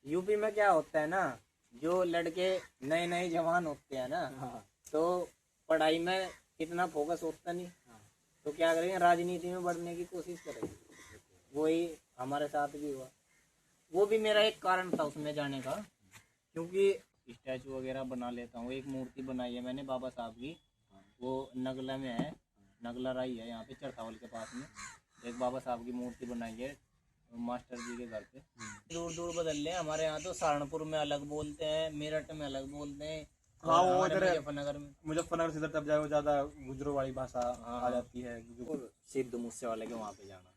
UP में क्या होता है ना, जो लड़के नए नए जवान होते हैं ना, तो पढ़ाई में इतना फोकस होता नहीं, तो क्या करेंगे, राजनीति में बढ़ने की कोशिश करेंगे। वही हमारे साथ भी हुआ। वो भी मेरा एक कारण था उसमें जाने का, क्योंकि स्टैचू वगैरह बना लेता हूँ। एक मूर्ति बनाई है मैंने बाबा साहब की, वो नगला में है, नगला राई है यहाँ पे चरथावल के पास में। एक बाबा साहब की मूर्ति बनाई है मास्टर जी के घर पे। दूर दूर बदल ले, हमारे यहाँ तो सहारनपुर में अलग बोलते हैं, मेरठ में अलग बोलते हैं। हाँ, वो इधर मुजफ्फरनगर से इधर तब जाए ज्यादा गुजरों वाली भाषा आ जाती है। सिद्धू मूसेवाले के वहाँ पे जाना,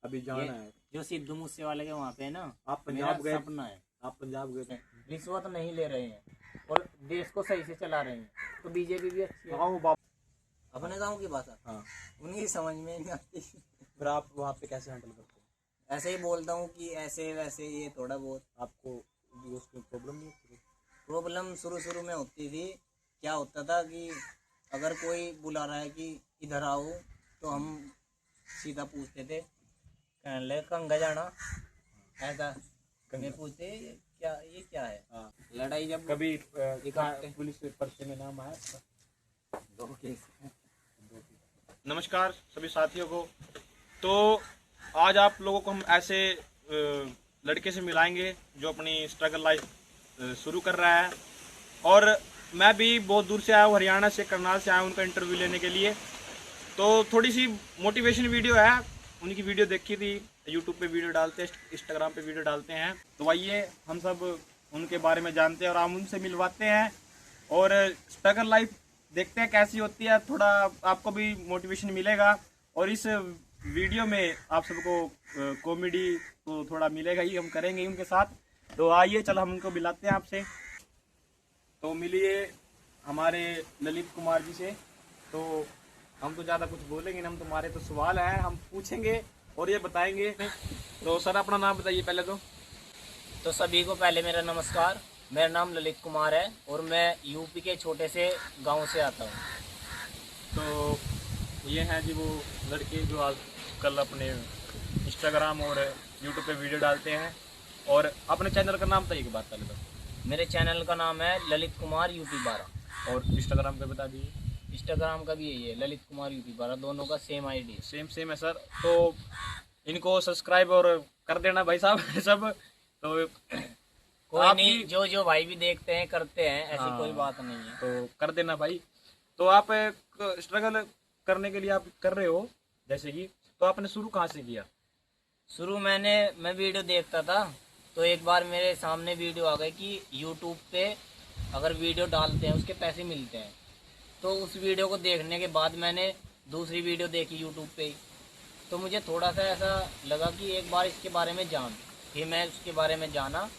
अभी जाना है। जो सिद्धू मूसेवाले के वहाँ पे है ना, आप पंजाब गए? सपना है। आप पंजाब गए थे? रिश्वत नहीं ले रहे हैं और देश को सही से चला रहे हैं, तो बीजेपी भी अच्छी है। हाँ, वो अपने गाँव की भाषा हाँ, उनकी समझ में नहीं आती। फिर आप वहाँ पे कैसे हैंडल करते हो? ऐसे ही बोलता हूँ कि ऐसे वैसे, ये थोड़ा बहुत। आपको उसकी प्रॉब्लम नहीं होती? प्रॉब्लम शुरू में होती थी। क्या होता था कि अगर कोई बुला रहा है कि इधर आओ, तो हम सीधा पूछते थे, कहने लगे कंगा जाना, ऐसा मैं पूछते ये क्या है। हाँ। लड़ाई जब कभी पुलिस पर्चे में नाम आया? दो केस। नमस्कार सभी साथियों को। तो आज आप लोगों को हम ऐसे लड़के से मिलाएंगे जो अपनी स्ट्रगल लाइफ शुरू कर रहा है। और मैं भी बहुत दूर से आया हूँ, हरियाणा से, करनाल से आया हूँ उनका इंटरव्यू लेने के लिए। तो थोड़ी सी मोटिवेशन वीडियो है, उनकी वीडियो देखी थी, यूट्यूब पे वीडियो डालते हैं, इंस्टाग्राम पे वीडियो डालते हैं। तो आइए हम सब उनके बारे में जानते हैं और हम उनसे मिलवाते हैं और स्ट्रगल लाइफ देखते हैं कैसी होती है। थोड़ा आपको भी मोटिवेशन मिलेगा और इस वीडियो में आप सबको कॉमेडी तो थोड़ा मिलेगा ही, हम करेंगे ही उनके साथ। तो आइए चलो हम उनको मिलाते हैं आपसे। तो मिलिए हमारे ललित कुमार जी से। तो हम तो ज़्यादा कुछ बोलेंगे ना, हम तुम्हारे तो सवाल हैं हम पूछेंगे और ये बताएंगे। तो सर अपना नाम बताइए पहले तो सभी को पहले मेरा नमस्कार। मेरा नाम ललित कुमार है और मैं यूपी के छोटे से गांव से आता हूं। तो ये हैं जी वो लड़के जो आजकल अपने इंस्टाग्राम और यूट्यूब पे वीडियो डालते हैं। और अपने चैनल का नाम बताइए बात पहले तो। मेरे चैनल का नाम है ललित कुमार यूपी 12 और इंस्टाग्राम का बता दीजिए। इंस्टाग्राम का भी यही है, ललित कुमार यूपी 12, दोनों का सेम आईडी है। सेम है सर। तो इनको सब्सक्राइब और कर देना भाई साहब सब। तो कोई नहीं, जो भाई भी देखते हैं करते हैं, ऐसी कोई बात नहीं है, तो कर देना भाई। तो आप स्ट्रगल करने के लिए आप कर रहे हो जैसे कि, तो आपने शुरू कहाँ से किया? शुरू मैं वीडियो देखता था, तो एक बार मेरे सामने वीडियो आ गई कि यूट्यूब पे अगर वीडियो डालते हैं उसके पैसे मिलते हैं। तो उस वीडियो को देखने के बाद मैंने दूसरी वीडियो देखी यूट्यूब पे ही। तो मुझे थोड़ा सा ऐसा लगा कि एक बार इसके बारे में जान। फिर मैं उसके बारे में जाना।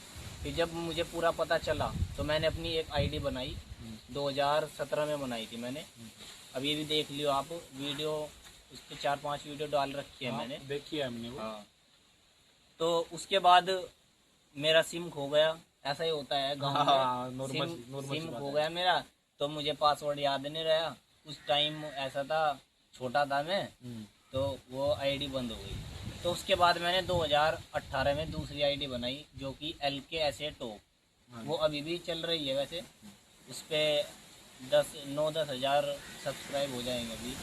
फिर जब मुझे पूरा पता चला तो मैंने अपनी एक आईडी बनाई, 2017 में बनाई थी मैंने। अब ये भी देख लियो आप वीडियो, उस पर 4-5 वीडियो डाल रखी है मैंने, देखी है हमने वो। हाँ। तो उसके बाद मेरा सिम खो गया, ऐसा ही होता है गाँव में। सिम खो गया मेरा, तो मुझे पासवर्ड याद नहीं रहा। उस टाइम ऐसा था, छोटा था मैं, तो वो आईडी बंद हो गई। तो उसके बाद मैंने 2018 में दूसरी आईडी बनाई जो कि LK ऐसे टॉप, वो अभी भी चल रही है वैसे। उस पर 9-10 हज़ार सब्सक्राइब हो जाएंगे अभी।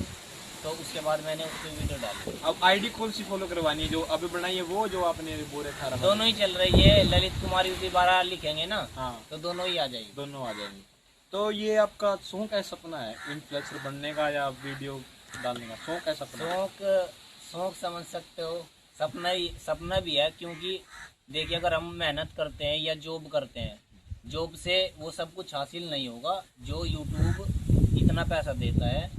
तो उसके बाद मैंने उस पर वीडियो डाली। अब आईडी कौन सी फॉलो करवानी है? जो अभी बनाई है वो, जो आपने बोले था? दोनों ही चल रही है, ललित कुमार यूपी 12 लिखेंगे ना, हाँ, तो दोनों ही आ जाएगी। दोनों आ जाएंगे। तो ये आपका शौक है, सपना है इन्फ्लुएंसर बनने का या वीडियो डालने का? शौक है, सपना? शौक समझ सकते हो, सपना भी है। क्योंकि देखिए, अगर हम मेहनत करते हैं या जॉब करते हैं, जॉब से वो सब कुछ हासिल नहीं होगा जो यूट्यूब इतना पैसा देता है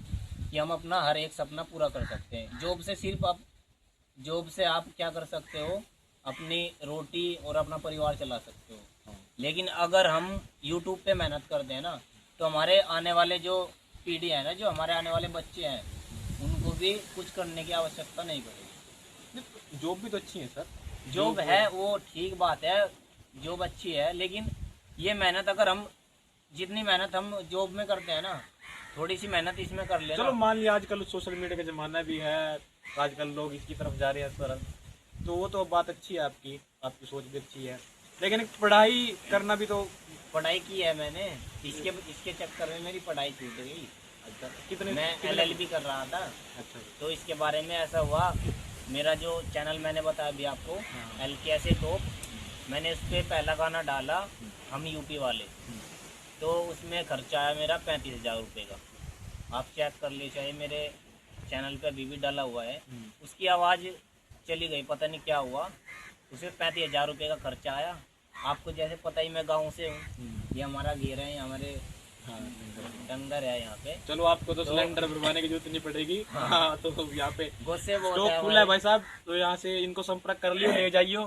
कि हम अपना हर एक सपना पूरा कर सकते हैं। जॉब से आप क्या कर सकते हो, अपनी रोटी और अपना परिवार चला सकते हो। लेकिन अगर हम यूट्यूब पे मेहनत करते हैं ना, तो हमारे आने वाले जो पीढ़ी है ना, जो हमारे आने वाले बच्चे हैं, उनको भी कुछ करने की आवश्यकता नहीं पड़ेगी। जॉब भी तो अच्छी है सर। जॉब है वो ठीक बात है, जॉब अच्छी है, लेकिन ये मेहनत, अगर हम जितनी मेहनत हम जॉब में करते हैं ना, थोड़ी सी मेहनत इसमें कर लेना। चलो मान लिया आजकल सोशल मीडिया का जमाना भी है, आजकल लोग इसकी तरफ जा रहे हैं इस तरफ, तो वो तो बात अच्छी है आपकी सोच भी अच्छी है। लेकिन पढ़ाई करना भी तो। पढ़ाई की है मैंने, इसके चक्कर में मेरी पढ़ाई छूट गई। अच्छा, कितने मैं LLB कर रहा था। अच्छा, तो इसके बारे में ऐसा हुआ, मेरा जो चैनल मैंने बताया अभी आपको, LKS टॉप, मैंने उस पर पहला गाना डाला, हम यूपी वाले। तो उसमें खर्चा आया मेरा 35,000 रुपये का। आप चेक कर लीजिए, चाहे मेरे चैनल पे अभी भी डाला हुआ है। उसकी आवाज़ चली गई, पता नहीं क्या हुआ, उसमें 35,000 रुपये का खर्चा आया। आपको जैसे पता ही मैं गाँव से हूँ, ये हमारा घेर है, हमारे डंगर है यहाँ पे। चलो आपको तो सिलेंडर भरवाने की जरूरत नहीं पड़ेगी। हाँ, तो यहाँ पे गुस्से बहुत स्टॉक फुल है भाई साहब, तो यहाँ से इनको संपर्क कर लियो, ले जाइयो।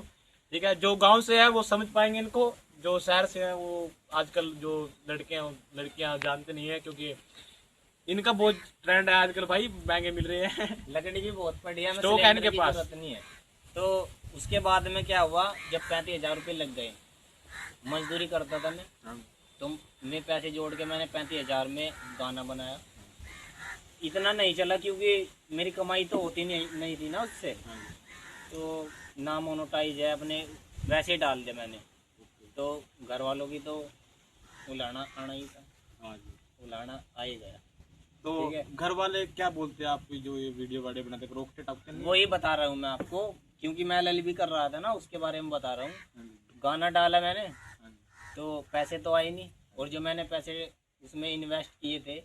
ठीक है, जो गांव से है वो समझ पाएंगे इनको, जो शहर से है वो आजकल जो लड़कियां जानते नहीं है, क्योंकि इनका बहुत ट्रेंड है आजकल भाई, महंगे मिल रहे हैं। लकड़ी भी बहुत बढ़िया, स्टॉक है इनके पास, जरूरत नहीं है। तो उसके बाद में क्या हुआ, जब 35,000 रुपये लग गए, मजदूरी करता था मैं, तो मैं पैसे जोड़ के मैंने 35,000 में गाना बनाया। इतना नहीं चला क्योंकि मेरी कमाई तो होती नहीं थी ना उससे, तो ना मोनोटाइज है, अपने वैसे डाल दिया मैंने। तो घर वालों की तो उलाना आना ही था, उलाना आ ही गया। तो घर वाले क्या बोलते हैं आप जो ये वीडियो वाडियो बनाते, रोकते टोकते नहीं? वही बता रहा हूँ मैं आपको, क्योंकि मैं LLB कर रहा था ना, उसके बारे में बता रहा हूँ। गाना डाला मैंने, तो पैसे तो आए नहीं, और जो मैंने पैसे उसमें इन्वेस्ट किए थे,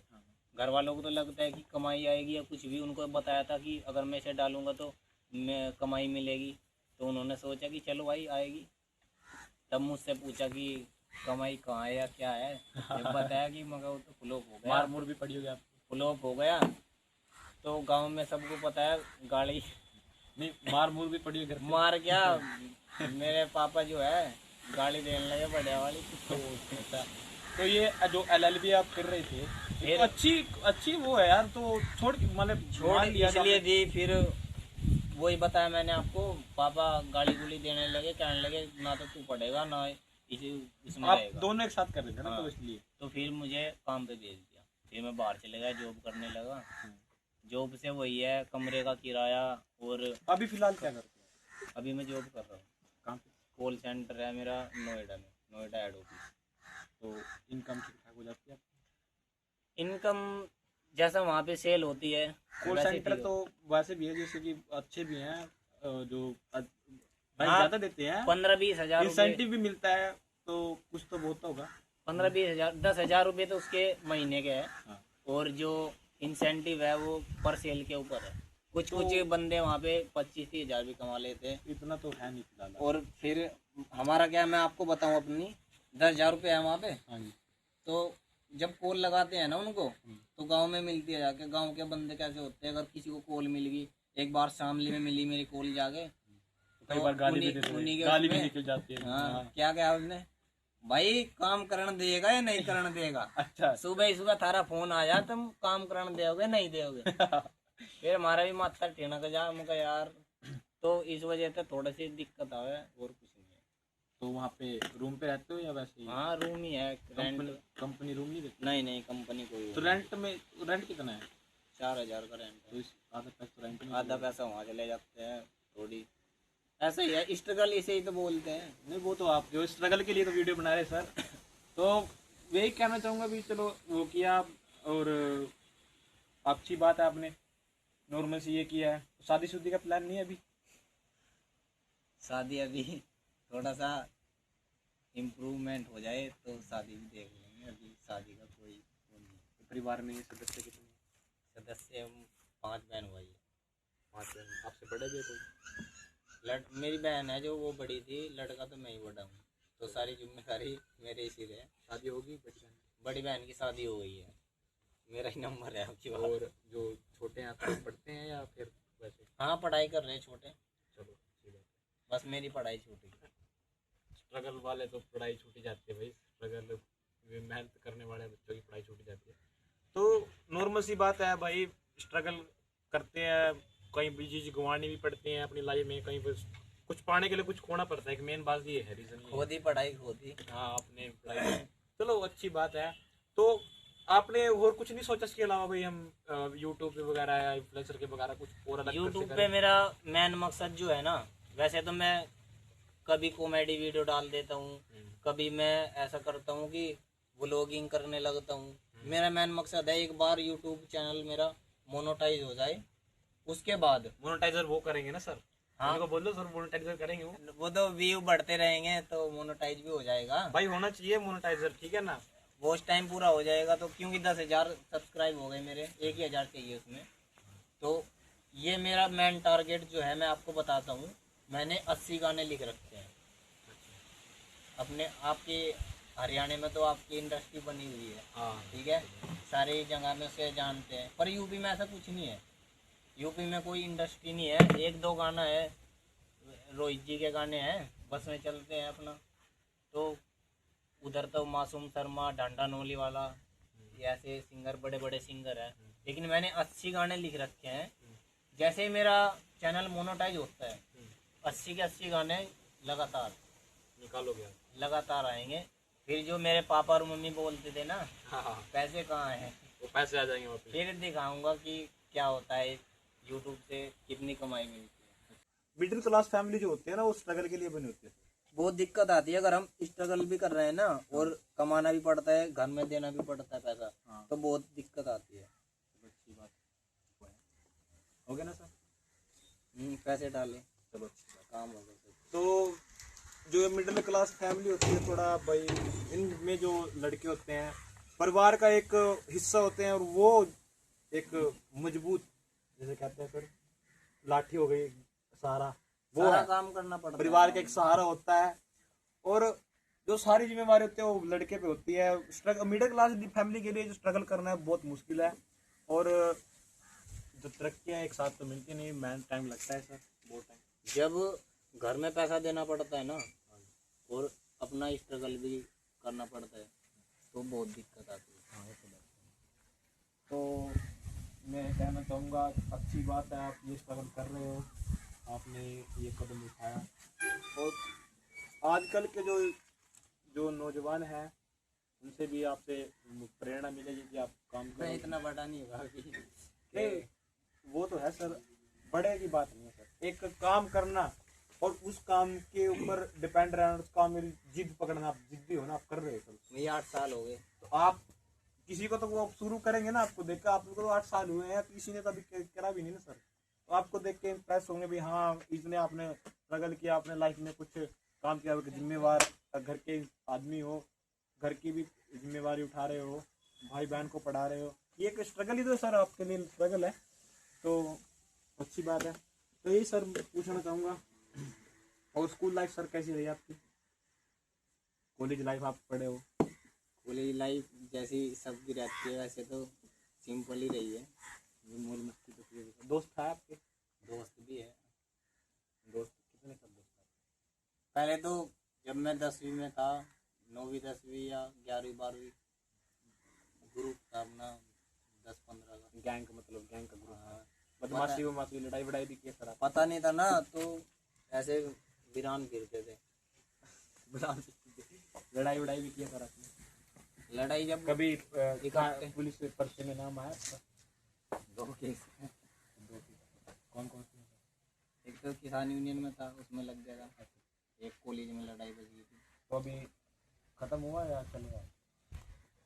घर वालों को तो लगता है कि कमाई आएगी या कुछ भी। उनको बताया था कि अगर मैं इसे डालूंगा तो मैं कमाई मिलेगी, तो उन्होंने सोचा कि चलो भाई आएगी। तब मुझसे पूछा कि कमाई कहाँ है या क्या है, जब बताया कि मगर वो तो फ्लॉप हो गया, मार मुर भी पड़ी होगी आप, फ्लॉप हो गया। तो गांव में सबको पता है, गाड़ी नहीं मार मुर भी पड़ी होगी? मार क्या, मेरे पापा जो है गाड़ी देने लगे बढ़िया वाली। तो ये जो LLB आप कर रहे थे, तो अच्छी वो है यार, तो छोड़ इसलिए दी। फिर वही बताया मैंने आपको, पापा गाड़ी गुली देने लगे, कहने लगे ना तो तू पढ़ेगा ना इसी उसमें आप रहेगा। दोनों एक साथ कर रहे थे ना? हाँ। तो इसलिए तो फिर मुझे काम पे भेज दिया, फिर मैं बाहर चले गया, जॉब करने लगा। जॉब से वही है, कमरे का किराया। और अभी फिलहाल क्या करते हैं? अभी मैं जॉब कर रहा हूँ, कहाँ पे? कॉल सेंटर है मेरा नोएडा में, नोएडा हेड ऑफिस। तो इनकम ठीक ठाक हो जाती है? इनकम जैसा वहाँ पे सेल होती है। कॉल सेंटर तो वैसे भी है, जैसे कि अच्छे भी हैं, जो भाई हाँ, ज्यादा देते हैं, 15-20 हजार इंसेंटिव भी मिलता है, तो कुछ तो बहुत होगा। 15-20 हजार, 10,000 रुपये तो उसके महीने के है। हाँ। और जो इंसेंटिव है वो पर सेल के ऊपर है। कुछ बंदे वहाँ पे 25-30 हजार भी कमा लेते हैं। इतना तो है नहीं फिलहाल। और फिर हमारा क्या, मैं आपको बताऊँ अपनी, 10,000 रुपये है वहाँ पे। हाँ जी। तो जब कॉल लगाते हैं ना उनको, तो गांव में मिलती है जाके। गांव के बंदे कैसे होते हैं, अगर किसी को कॉल मिल गई, एक बार शामली में मिली मेरी कॉल जाके, कई बार गाली भी निकल जाती है। हाँ, क्या क्या उसने, भाई काम करने देगा या नहीं करने देगा? अच्छा, सुबह थारा फोन आया, तुम काम करने दोगे नहीं दोगे? फिर हमारा भी माथा टेना का जा मुका यार। तो इस वजह से थोड़ी सी दिक्कत आवे, और कुछ नहीं है। तो वहाँ पे रूम पे रहते हो या वैसे ही? हाँ, रूम ही है। रेंट कंपनी रूम नहीं देती? नहीं, कंपनी कोई। तो रेंट कितना है? 4,000 का रेंट है। तो आधा पैसा तो रेंट में, आधा पैसा वहाँ चले जाते हैं। थोड़ी ऐसा ही है, स्ट्रगल इसे ही तो बोलते हैं। नहीं, वो तो आप जो स्ट्रगल के लिए तो वीडियो बना रहे सर। तो यही कहना चाहूँगा भी, चलो वो किया, और अच्छी बात है, आपने नॉर्मल से ये किया है। शादी का प्लान नहीं है अभी? शादी अभी थोड़ा सा इम्प्रूवमेंट हो जाए तो शादी भी देख लेंगे। अभी शादी का कोई वो नहीं। तो परिवार में ये सदस्य कितने? सदस्य हम 5 बहन भाई है। 5 बहन। आपसे बड़े भी है कोई? मेरी बहन है जो वो बड़ी थी, लड़का तो मैं ही बड़ा हूँ, तो सारी जिम्मेदारी मेरे ही सिर है। शादी होगी बड़ी बहन की शादी हो गई है, मेरा ही नंबर है आपकी बात। और जो छोटे हैं आपको पढ़ते हैं या फिर वैसे? हाँ, पढ़ाई कर रहे हैं छोटे। चलो अच्छी बात है। बस मेरी पढ़ाई छूटी। स्ट्रगल वाले तो पढ़ाई छूटी जाती है भाई, स्ट्रगल मेहनत करने वाले बच्चों की पढ़ाई छूटी जाती है। तो नॉर्मल सी बात है भाई, स्ट्रगल करते हैं, कहीं भी चीज़ गंवानी भी पड़ती है अपनी लाइफ में, कहीं पर कुछ पाने के लिए कुछ खोना पड़ता है। एक मेन बात ये है, रीजन खुद ही पढ़ाई खुद ही। हाँ, अपने पढ़ाई। चलो अच्छी बात है। तो आपने और कुछ नहीं सोचा इसके अलावा भाई, हम यूट्यूब पे वगैरह या इन्फ्लुएंसर के वगैरह कुछ और अलग? यूट्यूब पे मेरा मेन मकसद जो है ना, वैसे तो मैं कभी कॉमेडी वीडियो डाल देता हूँ, कभी मैं ऐसा करता हूँ कि व्लॉगिंग करने लगता हूँ। मेरा मेन मकसद है एक बार यूट्यूब चैनल मेरा मोनेटाइज हो जाए, उसके बाद मोनेटाइजर वो करेंगे ना सर? हाँ उनको बोल दो सर, मोनेटाइजर करेंगे वो तो व्यू बढ़ते रहेंगे तो मोनेटाइज भी हो जाएगा भाई, होना चाहिए मोनेटाइजर, ठीक है ना? वो उस टाइम पूरा हो जाएगा तो, क्योंकि 10,000 सब्सक्राइब हो गए मेरे, 1,000 चाहिए उसमें। तो ये मेरा मेन टारगेट जो है मैं आपको बताता हूँ। मैंने 80 गाने लिख रखे हैं अपने। आपके हरियाणा में तो आपकी इंडस्ट्री बनी हुई है, हाँ ठीक है, सारी जगह में उसे जानते हैं, पर यूपी में ऐसा कुछ नहीं है। यूपी में कोई इंडस्ट्री नहीं है। एक दो गाना है, रोहित जी के गाने हैं, बस में चलते हैं अपना। तो उधर तो मासूम शर्मा, डांडा नोली वाला, ये ऐसे सिंगर बड़े बड़े सिंगर हैं। लेकिन मैंने 80 गाने लिख रखे हैं। जैसे ही मेरा चैनल मोनेटाइज होता है, 80 के 80 गाने लगातार निकालोगे आप? लगातार आएंगे। फिर जो मेरे पापा और मम्मी बोलते थे ना, हाँ, पैसे कहाँ हैं, वो पैसे आ जाएंगे वापस। फिर दिखाऊंगा कि क्या होता है यूट्यूब से कितनी कमाई मिलती है। मिडिल क्लास फैमिली जो होती है ना, वो स्ट्रगल के लिए बनी होती है। बहुत दिक्कत आती है अगर हम स्ट्रगल भी कर रहे हैं ना, और कमाना भी पड़ता है, घर में देना भी पड़ता है पैसा, तो बहुत दिक्कत आती है। अच्छी बात हो गया ना सर? पैसे डाले चलो अच्छी बात। काम होगा सब। तो जो मिडिल क्लास फैमिली होती है, थोड़ा भाई इनमें जो लड़के होते हैं परिवार का एक हिस्सा होते हैं, और वो एक मजबूत, जैसे कहते हैं सर, लाठी हो गई, सहारा, वो सारा है काम करना पड़ता है, परिवार का एक सहारा होता है। और जो सारी जिम्मेवारी होती है वो लड़के पे होती है। मिडिल क्लास फैमिली के लिए जो स्ट्रगल करना है बहुत मुश्किल है, और जो तरक्कियाँ एक साथ तो मिलती नहीं, मैन टाइम लगता है सर, बहुत टाइम। जब घर में पैसा देना पड़ता है ना, और अपना स्ट्रगल भी करना पड़ता है, तो बहुत दिक्कत आती है। तो मैं कहना चाहूँगा, अच्छी बात है आप ये स्ट्रगल कर रहे हो, आपने ये कदम उठाया। और आजकल के जो नौजवान हैं उनसे भी आपसे प्रेरणा मिलेगी कि आप काम मैं करें। इतना बड़ा नहीं होगा कि नहीं, वो तो है सर, बड़े की बात नहीं है सर। एक काम करना और उस काम के ऊपर डिपेंड रहना, उस काम में जिद पकड़ना, आप जिद्दी हो ना, आप कर रहे हो सर। मुझे 8 साल हो गए। तो आप किसी को तो वो शुरू करेंगे ना, आपको देखकर, आप लोग को तो 8 साल हुए हैं, किसी ने तो अभी करा भी नहीं ना सर। तो आपको देख के इम्प्रेस होंगे भी, हाँ इसने आपने स्ट्रगल किया, अपने लाइफ में कुछ काम किया, जिम्मेवार घर के आदमी हो, घर की भी जिम्मेवारी उठा रहे हो, भाई बहन को पढ़ा रहे हो, ये एक स्ट्रगल ही तो सर आपके लिए स्ट्रगल है। तो अच्छी बात है। तो यही सर पूछना चाहूँगा। और स्कूल लाइफ सर कैसी रही आपकी? कॉलेज लाइफ आप पढ़े हो? कॉलेज लाइफ जैसी सबकी रहती है वैसे तो सिंपल ही रही है। मूल मस्ती तो दोस्त था आपके? दोस्त भी है। दोस्त कितने सब दोस्त थे? पहले तो जब मैं 10वीं में था, 9वीं 10वीं या 11वीं 12वीं, ग्रुप था अपना 10-15 का। गैंग मतलब गैंग का ग्रुप? हाँ, बदमाशी वमाशी लड़ाई वड़ाई भी किया सर? पता नहीं था ना, तो ऐसे वीरान फिरते थे। लड़ाई वड़ाई भी किया सर आपने? लड़ाई जब कभी इकट्ठे पुलिस के पर्चे में नाम आया आपका? 2 केस। कौन कौन से? एक तो किसान यूनियन में था, उसमें लग गया था। एक कॉलेज में लड़ाई बच गई थी। तो अभी खत्म हुआ या चलेगा?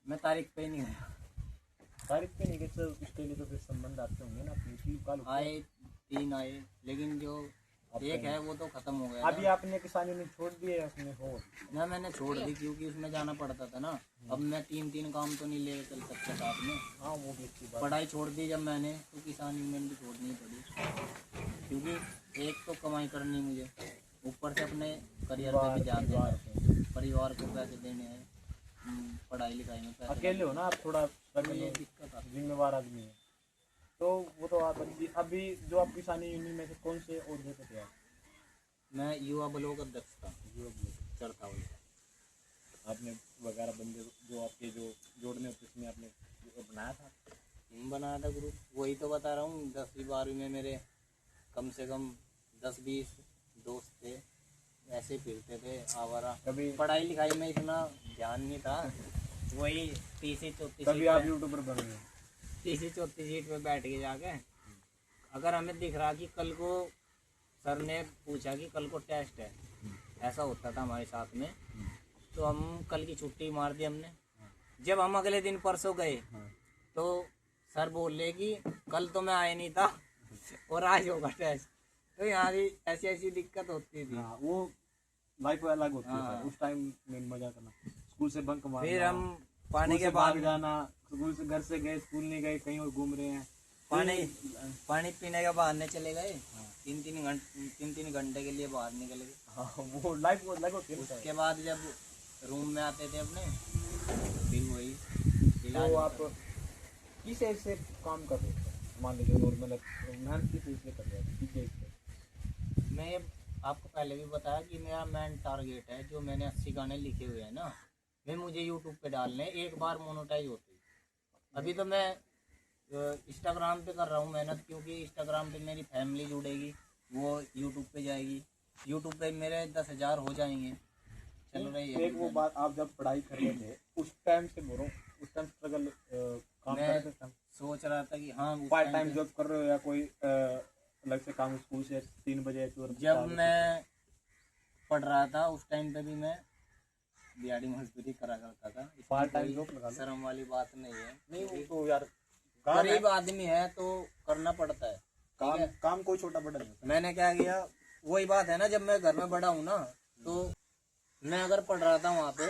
मैं तारीख पे नहीं गया। तारीख पे नहीं गए सर, उसके लिए तो फिर संबंध आते होंगे ना अपने? आए 3 आए, लेकिन जो एक है वो तो खत्म हो गया अभी ना। आपने किसान यूनियन छोड़ दिए या उसमें हो? ना मैंने छोड़ दी, क्योंकि उसमें जाना पड़ता था ना। अब मैं 3 काम तो नहीं ले चल सकता साथ में। हाँ वो भी अच्छी बात। पढ़ाई छोड़ दी जब मैंने, तो किसान यूनियन भी छोड़नी पड़ी, क्योंकि एक तो कमाई करनी मुझे, ऊपर से अपने करियर पे भी ध्यान देना है, परिवार को पैसे देने हैं, पढ़ाई लिखाई में पैसे। अकेले हो ना आप, थोड़ा ये दिक्कत आती है। जिम्मेवार आदमी है, तो वो तो आप अभी जो आप किसानी यूनियन में से कौन से ओहदे पे थे आप? मैं युवा ब्लॉक अध्यक्ष था, चरथा वाले। आपने वगैरह बंदे जो आपके जो जोड़ने होते उसमें आपने बनाया था? बनाया था ग्रुप, वही तो बता रहा हूँ। 10वीं 12वीं में मेरे कम से कम 10-20 दोस्त थे, ऐसे फिरते थे आवारा। कभी पढ़ाई लिखाई में इतना ध्यान नहीं था, वही 30-34 कभी आप यूट्यूबर बन गए? 30-34 सीट पे बैठ के जाके, अगर हमें दिख रहा कि कल को सर ने पूछा कि कल को टेस्ट है, ऐसा होता था हमारे साथ में। तो हम कल की छुट्टी मार दी हमने। जब हम अगले दिन परसों गए तो सर बोल रहे कि कल तो मैं आया नहीं था और आज होगा टेस्ट। तो यहाँ भी ऐसी ऐसी दिक्कत होती थी। हाँ, वो लाइफ अलग होती है हाँ। सर। उस टाइम में मजा करना, स्कूल से बंक मारना, फिर हम पानी स्कूल के से बाद भाग जाना, स्कूल से घर से गए, स्कूल नहीं गए, कहीं और घूम रहे हैं। पानी पीने के बहाने चले गए। 3-3 घंटे के लिए बाहर निकल गए। हाँ, वो लाइफ अलग होती है ना सर। उसके बाद जब रूम में आते थे अपने फिर वही इलाज तो होता आप किस एज से काम कर रहे थे? मान लीजिए नॉर्मल मेहनत किस एज से कर रहे थे, किस एज से? मैं आपको पहले भी बताया कि मेरा मेन टारगेट है, जो मैंने 80 गाने लिखे हुए हैं ना, वे मुझे यूट्यूब पे डालने हैं, एक बार मोनेटाइज होती। अभी तो मैं इंस्टाग्राम पे कर रहा हूँ मेहनत, क्योंकि इंस्टाग्राम पे मेरी फैमिली जुड़ेगी, वो यूट्यूब पे जाएगी, यूट्यूब पे मेरे 10,000 हो जाएंगे। चल रही है। एक वो बात, आप जब पढ़ाई कर रहे थे उस टाइम से बोल रहा हूँ, उस टाइम स्ट्रगल काम कर मैं रहे थे, सोच रहा था कि हाँ उस पार्ट time टाइम पे- जॉब कर रहे हो या कोई अलग से काम, स्कूल से 3 बजे जब मैं पढ़ रहा था उस टाइम पे भी मैं दिहाड़ी मजदूरी करा करता था। इसमें पार्ट टाइम कोई जॉब लगा लो। शर्म वाली बात नहीं है। नहीं, वो तो यार काम है, गरीब आदमी है तो करना पड़ता है। काम काम कोई छोटा बड़ा नहीं होता। मैंने क्या किया, वही बात है ना, जब मैं घर में बड़ा हूँ ना, तो मैं अगर पढ़ रहा था वहाँ पे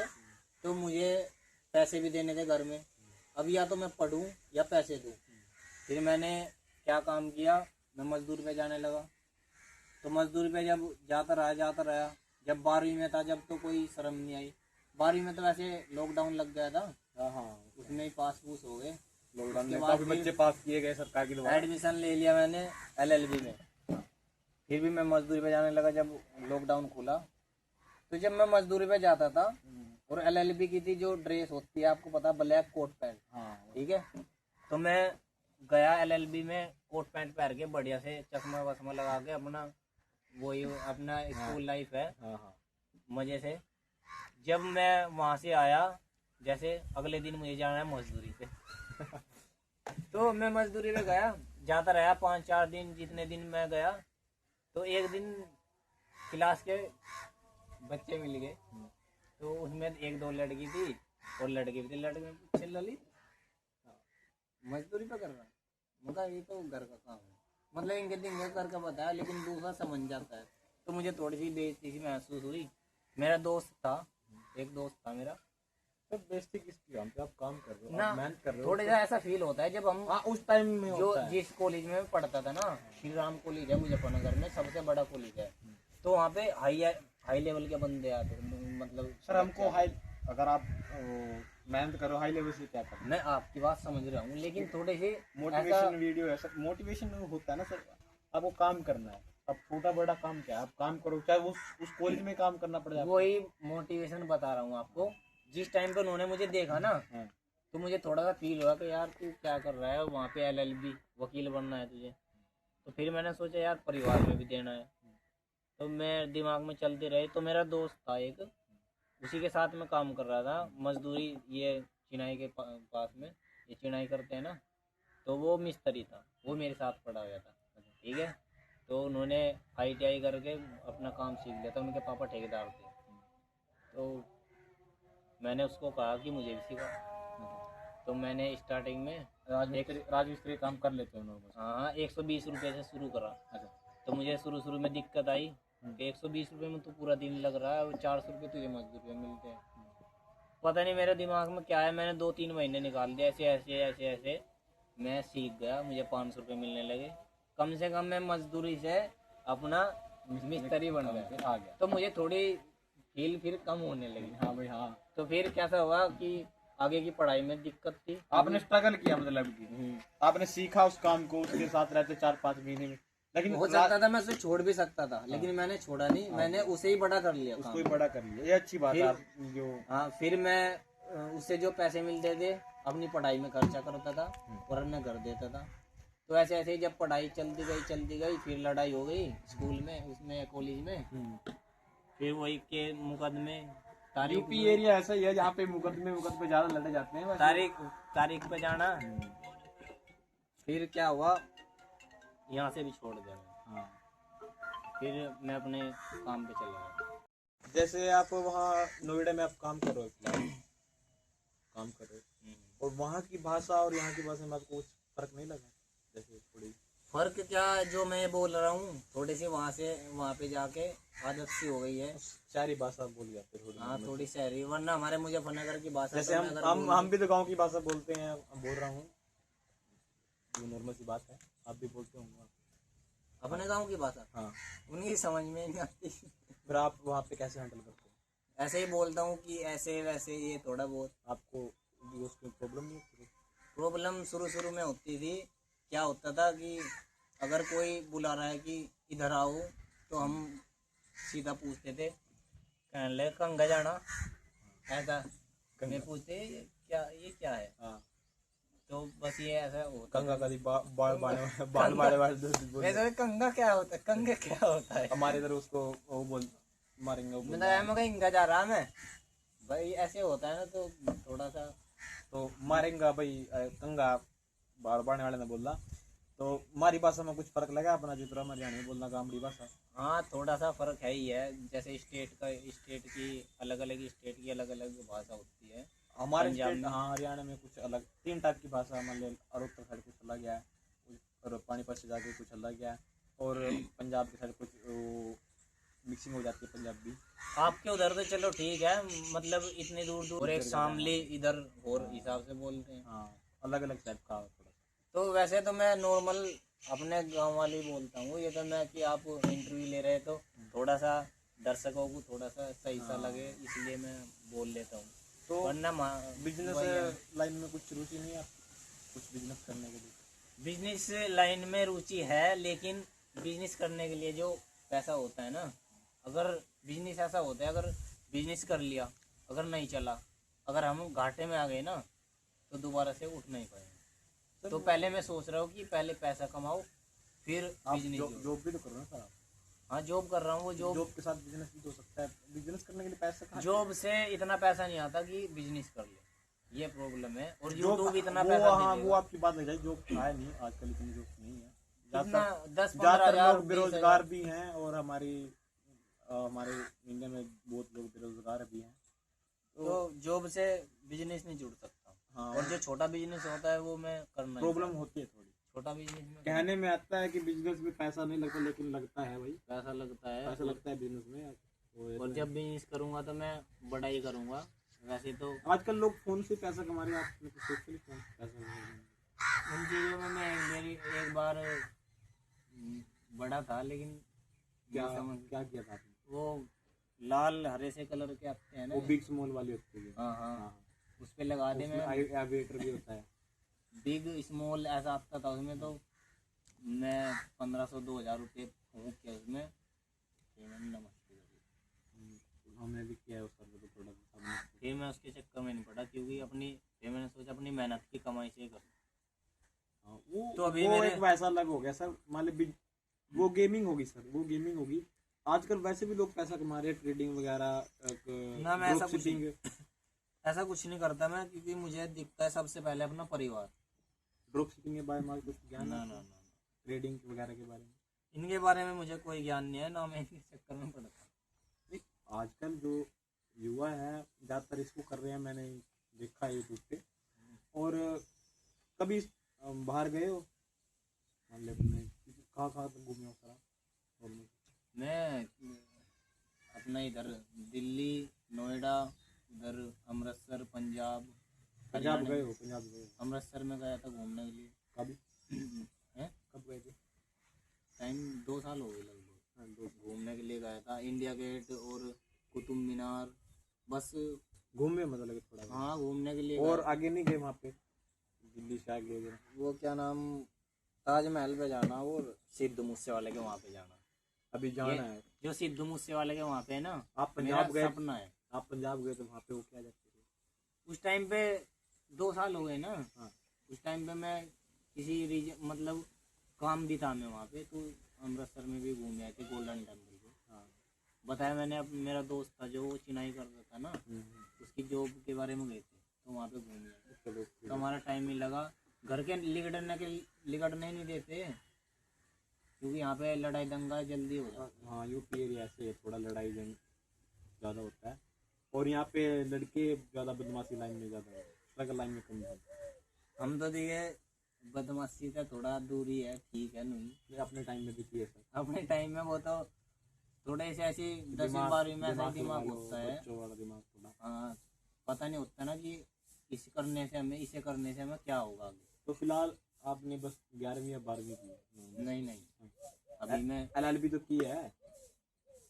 तो मुझे पैसे भी देने थे घर में। अब या तो मैं पढ़ूँ या पैसे दूँ। फिर मैंने क्या काम किया, मैं मजदूरी पे जाने लगा। तो मजदूरी पे जब जाता रहा, जब 12वीं में था जब तो कोई शर्म नहीं आई। 12वीं में तो वैसे लॉकडाउन लग गया था, हाँ, उसमें ही पास पूस हो गए। लॉकडाउन उसके में बाद काफी फिर बच्चे पास किए गए सरकार की द्वारा। एडमिशन ले लिया मैंने LLB में। फिर भी मैं मजदूरी पे जाने लगा जब लॉकडाउन खुला। तो जब मैं मजदूरी पे जाता था और LLB की थी जो ड्रेस होती है, आपको पता, ब्लैक कोट पैंट, हाँ, ठीक है। तो मैं गया LLB में कोट पैंट पहन के बढ़िया से चश्मा वश्मा लगा के, अपना वही अपना स्कूल लाइफ है, हाँ, हाँ, मजे से। जब मैं वहां से आया, जैसे अगले दिन मुझे जाना है मजदूरी पे तो मैं मजदूरी पे गया, जाता रहा 5-4 दिन। जितने दिन मैं गया तो एक दिन क्लास के बच्चे मिल गए, तो उसमें 1-2 लड़की थी और लड़के भी थे। लड़के में पूछे, ललित मजदूरी पे कर रहा है? मगर ये तो घर का काम है, मतलब इनके दिन घर का बताया, लेकिन दूसरा समझ जाता है। तो मुझे थोड़ी सी बेइज्जती सी महसूस हुई। मेरा दोस्त था, एक दोस्त था मेरा, सर बेइज्जती किसकी? काम पे आप काम कर रहे हो, ना आप मेहनत कर रहे हो। थोड़ा सा ऐसा फील होता है जब हम हाँ, उस टाइम में जो होता है। जिस कॉलेज में पढ़ता था ना, श्री राम कॉलेज है मुजफ्फरनगर में, सबसे बड़ा कॉलेज है। तो वहाँ पे हाई लेवल के बंदे आते, मतलब सर हमको हाई, अगर आप मेहनत करो हाई लेवल से क्या करना? मैं आपकी बात समझ रहा हूँ, लेकिन थोड़े से मोटिवेशन वीडियो है सर, मोटिवेशन होता है ना सर। आपको काम करना है, अब छोटा बड़ा काम क्या है, आप काम करो, चाहे उस कॉलेज में काम करना पड़ जाए। वही मोटिवेशन बता रहा हूँ आपको। जिस टाइम पे उन्होंने मुझे देखा ना, हाँ, तो मुझे थोड़ा सा फील हुआ कि यार तू क्या कर रहा है वहाँ पे, LLB वकील बनना है तुझे। तो फिर मैंने सोचा यार परिवार में भी देना है, तो मैं दिमाग में चलती रही। तो मेरा दोस्त था एक, उसी के साथ में काम कर रहा था मजदूरी, ये चिनाई के पास में ये चिनाई करते हैं ना, तो वो मिस्त्री था, वो मेरे साथ पढ़ा हुआ था, ठीक है। तो उन्होंने ITI करके अपना काम सीख लिया था, उनके पापा ठेकेदार थे। तो मैंने उसको कहा कि मुझे भी सिखा। तो मैंने स्टार्टिंग में राजमिस्त्री काम कर लेते हैं नॉर्मल। हाँ 120 रुपये से शुरू करा। अच्छा, तो मुझे शुरू में दिक्कत आई कि 120 रुपये में तो पूरा दिन लग रहा है और 400 रुपये तुझे मजदूरी में मिलते हैं। पता नहीं मेरे दिमाग में क्या है, मैंने 2-3 महीने निकाल दिया, ऐसे मैं सीख गया, मुझे 500 रुपये मिलने लगे। कम से कम मैं मजदूरी से अपना मिस्त्री बन गया, आ गया। तो मुझे थोड़ी फील फिर कम होने लगी। हाँ भाई, हाँ, तो फिर कैसा हुआ कि आगे की पढ़ाई में दिक्कत थी। आपने स्ट्रगल किया, मतलब कि आपने सीखा उस काम को, उसके साथ रहते 4-5 महीने में। लेकिन हो सकता था मैं उसे छोड़ भी सकता था, लेकिन मैंने छोड़ा नहीं, मैंने उसे ही बड़ा कर लिया, उसको ही बड़ा कर लिया, ये अच्छी बात है। आप जो हाँ फिर मैं उससे जो पैसे मिलते थे अपनी पढ़ाई में खर्चा करता था और अपने घर देता था। तो ऐसे ऐसे जब पढ़ाई चलती गई, फिर लड़ाई हो गई स्कूल में, उसमें कॉलेज में। फिर वही के मुकदमे, यूपी एरिया ऐसा ही है जहाँ पे मुकदमे ज्यादा लड़े जाते हैं। तारीख पे जाना। फिर क्या हुआ, यहाँ से भी छोड़ दिया मैं। हाँ, फिर मैं अपने काम पे चला गया। जैसे आप वहाँ नोएडा में आप काम कर रहे हो फिलहाल, काम कर रहे हो, और वहाँ की भाषा और यहाँ की भाषा में आपको कुछ फर्क नहीं लगा? जैसे थोड़ी फर्क क्या, जो मैं बोल रहा हूँ थोड़ी सी वहाँ से वहाँ पे जाके आदत सी हो गई है। शहरी भाषा बोल जाते थोड़ी हाँ normal। थोड़ी शहरी, वरना हमारे मुजफ्फरनगर की भाषा जैसे तो मैं अगर हम भी तो गांव की भाषा बोलते हैं, हम बोल रहा हूँ, ये नॉर्मल सी बात है, आप भी बोलते होंगे। अपने गांव की भाषा हाँ, उनकी समझ में नहीं आती। फिर आप वहाँ पे कैसे हैंडल करते हैं? ऐसे ही बोलता हूँ कि ऐसे वैसे, ये थोड़ा बहुत। आपको उसकी प्रॉब्लम नहीं होती? प्रॉब्लम शुरू शुरू में होती थी। क्या होता था कि अगर कोई बुला रहा है कि इधर आओ, तो हम सीधा पूछते थे, कहने लगे कंगा जाना, ऐसा मैं पूछते ये क्या है। हाँ, तो बस ये ऐसा होता कंगा था। कभी बाल बाड़े वैसे कंगा क्या होता है, कंगा क्या होता है? हमारे इधर उसको वो बोल मारेंगे, वो मैं कहीं इंगा जा रहा मैं, भाई ऐसे होता है ना, तो थोड़ा सा तो मारेंगा भाई, कंगा बाल बाड़ने वाले ने बोला। तो हमारी भाषा में कुछ फर्क लगा अपना जितना हरियाणा में बोलना गामड़ी भाषा? हाँ थोड़ा सा फर्क है ही है। जैसे स्टेट की अलग अलग भाषा होती है। हमारे पंजाब स्टेट, में। हाँ हरियाणा में कुछ अलग 3 टाइप की भाषा, मतलब और उत्तर साइड कुछ अलग है, और पानीपत से जाके कुछ अलग है, और पंजाब के साइड कुछ मिक्सिंग हो जाती है पंजाबी। आपके उधर तो चलो ठीक है, मतलब इतनी दूर दूर, और एक शामली इधर और हिसाब से बोलते हैं। हाँ, अलग अलग टाइप का थोड़ा सा। तो वैसे तो मैं नॉर्मल अपने गांव वाली बोलता हूँ। ये तो मैं कि आप इंटरव्यू ले रहे तो थोड़ा सा दर्शकों को थोड़ा सा सही सा लगे, इसलिए मैं बोल लेता हूँ। तो वरना बिजनेस लाइन में कुछ रुचि नहीं है आपकी? कुछ बिजनेस करने के लिए? बिजनेस लाइन में रुचि है, लेकिन बिजनेस करने के लिए जो पैसा होता है ना, अगर बिजनेस ऐसा होता है, अगर बिजनेस कर लिया, अगर नहीं चला, अगर हम घाटे में आ गए ना, तो दोबारा से उठ नहीं पाएंगे। तो पहले मैं सोच रहा हूँ कि पहले पैसा कमाओ, फिर आप बिजनेस। जॉब भी तो कर रहे हो सर आप? हाँ जॉब कर रहा हूँ। वो जॉब के साथ बिजनेस भी तो हो सकता है, बिजनेस करने के लिए पैसा कहाँ? जॉब से इतना पैसा नहीं आता कि बिजनेस कर ले, ये प्रॉब्लम है। और जॉब, यूट्यूब इतना वो पैसा हाँ, दे वो देगा। आपकी बात लग जाए, जॉब है नहीं आजकल, इतनी जॉब नहीं है। इतना 10-15 ज्यादातर हजार, लोग 20 बेरोजगार हजार। भी हैं, और हमारे इंडिया में बहुत लोग बेरोजगार भी हैं। तो जॉब से बिजनेस नहीं जुड़ सकता। हाँ, और जो छोटा बिजनेस होता है वो मैं करना ही प्रॉब्लम चाहता होती है थोड़ी। हूँ। छोटा बिजनेस में कहने में आता है कि बिजनेस में पैसा नहीं लगता, लेकिन लगता है भाई, पैसा लगता है। पैसा लगता है बिजनेस में। और जब बिजनेस करूंगा तो मैं बड़ा ही करूंगा। वैसे तो आजकल लोग फोन से पैसा कमा रहे हैं, आपने कुछ सोचा नहीं फोन से पैसा कमा रहे हैं? उन चीज़ों में मैं एक बार बड़ा था, लेकिन क्या समझ क्या किया था आपने? वो लाल हरे से कलर के आते हैं ना। वो बिग स्मॉल वाली होती है। हाँ हाँ, हाँ, उस पे लगा दे। उसमें मैं एविएटर भी होता है। बिग स्मॉल ऐसा आता था उसमें। तो मैं 1500-2000 रुपये फूंक के उसमें पेमेंट नमस्ते करी। हमने भी किया है उसका, तो थोड़ा सा फिर मैं उसके चक्कर में नहीं पड़ा, क्योंकि फिर मैंने सोचा अपनी मेहनत की कमाई से करूँ। हाँ, वो तो अभी वो एक वैसा अलग हो गया सर, मान ली वो गेमिंग होगी सर, वो गेमिंग होगी। आजकल वैसे भी लोग पैसा कमा रहे हैं, ट्रेडिंग वगैरह, ना मैं ऐसा कुछ ड्रॉप कुछ नहीं करता मैं, क्योंकि मुझे दिखता है सबसे पहले अपना परिवार। शिपिंग के बारे में कुछ ज्ञान है? ना, ट्रेडिंग वगैरह के बारे में? इनके बारे में मुझे कोई ज्ञान नहीं है, ना मैं इनके चक्कर में पड़ता। आजकल जो युवा है ज़्यादातर इसको कर रहे हैं, मैंने देखा है यूट्यूब पे। और कभी बाहर गए हो, मतलब कहाँ तक घूमे हो सर? मैं अपना इधर दिल्ली, नोएडा, उधर अमृतसर, पंजाब गए हो? पंजाब गए हो? अमृतसर में गया था घूमने के लिए। कभी हैं? कब गए थे? टाइम 2 साल हो गए लगभग। घूमने के लिए गया था, इंडिया गेट और कुतुब मीनार, बस घूमे, मतलब थोड़ा। हाँ घूमने के लिए और गया। आगे नहीं गए वहाँ पे, दिल्ली से आगे वगैरह? वो क्या नाम, ताजमहल पे जाना और सिद्धू मूसेवाले के वहाँ पे जाना। अभी जाना है? जो सिद्धू मूसेवाले के वहाँ पे है ना, आप पंजाब गए? सपना है। आप पंजाब गए तो वहाँ पे वो क्या जाते थे? उस टाइम पे 2 साल हो गए ना। हाँ। उस टाइम पे मैं किसी रीजन, मतलब काम भी था मैं वहाँ पे, तो अमृतसर में भी घूम आए थे, गोल्डन टेम्पल पे। हाँ। बताया मैंने, अब मेरा दोस्त था जो वो चिनाई करता था ना, उसकी जॉब के बारे में गए थे, तो वहाँ पे घूम आए। तो हमारा टाइम ही लगा। घर के लिगड़ने नहीं देते, क्योंकि यहाँ पे लड़ाई दंगा जल्दी हो जाता है। हाँ, यूपी एरिया से थोड़ा लड़ाई जंग ज़्यादा होता है, और यहाँ पे लड़के ज़्यादा बदमाशी लाइन में ज़्यादा है, स्ट्रगल लाइन में कम है। हम तो देखिए बदमाशी से थोड़ा दूरी है, ठीक है नहीं। ये अपने टाइम में भी थी ऐसा। अपने टाइम में वो तो थोड़े से ऐसी 10वीं 12वीं में ऐसा ही दिमाग होता है। बच्चों वाला दिमाग थोड़ा। हाँ, पता नहीं होता ना कि इसे करने से हमें क्या होगा आगे। तो फिलहाल आपने बस 11वीं या 12वीं की है? नहीं, अभी मैं LLB तो की है?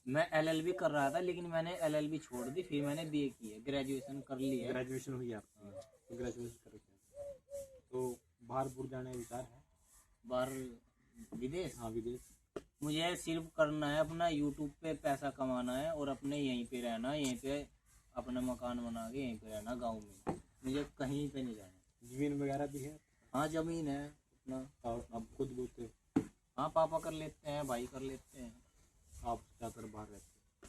मैं LLB कर रहा था, लेकिन मैंने LLB छोड़ दी, फिर मैंने BA की है, ग्रेजुएशन कर ली है। ग्रेजुएशन हुई है आपकी? तो ग्रेजुएशन कर रखी है। तो बाहर बुर जाने का विचार है? बाहर विदेश? हाँ, विदेश। मुझे सिर्फ करना है अपना, यूट्यूब पे पैसा कमाना है और अपने यहीं पे रहना, यहीं पे अपना मकान बना के यहीं पे रहना गांव में। मुझे कहीं पे नहीं जाना। जमीन वगैरह भी है? हाँ, जमीन है अपना। और आप खुद बोलते? हाँ, पापा कर लेते हैं, भाई कर लेते हैं। आप ज़्यादातर बाहर रहते?